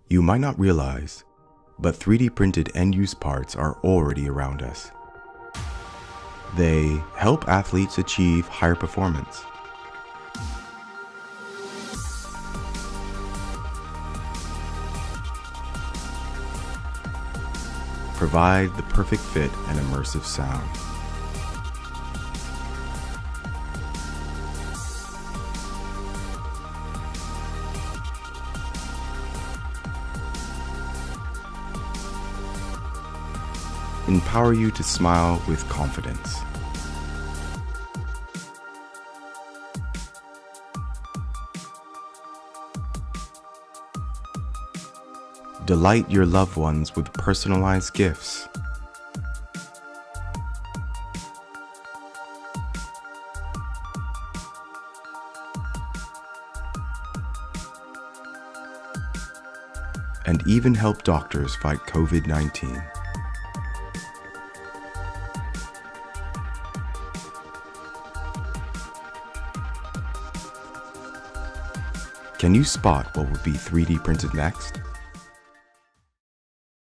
You might not realize, but 3D printed end-use parts are already around us. They help athletes achieve higher performance. Provide the perfect fit and immersive sound. Empower you to smile with confidence. Delight your loved ones with personalized gifts. And even help doctors fight COVID-19. Can you spot what will be 3D printed next?